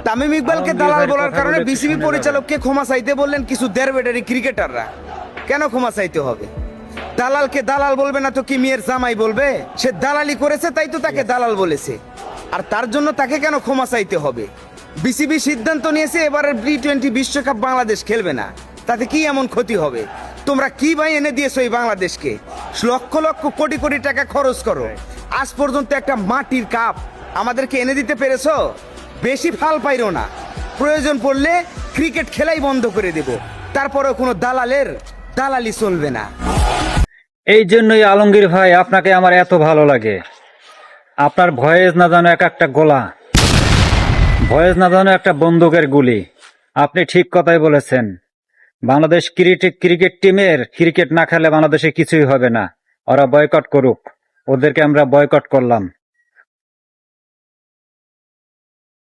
তামিম ইকবালকে দালাল বলার কারণে বিসিবি পরিচালককে ক্ষমা চাইতে বললেন কিছু দেড়বেটারি ক্রিকেটাররা। কেন ক্ষমা চাইতে হবে? দালালকে দালাল বলবে না তো কি মেয়ের জামাই বলবে? সে দালালি করেছে তাই তো তাকে দালাল বলেছে। আর তার জন্য তাকে কেন ক্ষমা চাইতে হবে? বিসিবি সিদ্ধান্ত নিয়েছে এবারের টি-20 বিশ্বকাপ বাংলাদেশ খেলবে না। তাতে কি এমন ক্ষতি হবে? তোমরা কি ভাই এনে দিয়েছো এই বাংলাদেশকে? লক্ষ লক্ষ কোটি কোটি টাকা খরচ করো, আজ পর্যন্ত একটা মাটির কাপ আমাদেরকে এনে দিতে পেরেছো? বেশি ফাল পাইরো না। প্রয়োজন পড়লে ক্রিকেট খেলাই বন্ধ করে দেব, তারপরেও কোনো দালালের দালালি চলবে না। এই জন্যই আলমগীর ভাই আপনাকে আমার এত ভালো লাগে। আপনার ভয়েস না জানো এক একটা গোলা, ভয়েস না জানো একটা বন্দুকের গুলি। আপনি ঠিক কথাই বলেছেন। বাংলাদেশ ক্রিকেট টিমের ক্রিকেট না খেলে বাংলাদেশে কিছুই হবে না। ওরা বয়কট করুক, ওদেরকে আমরা বয়কট করলাম।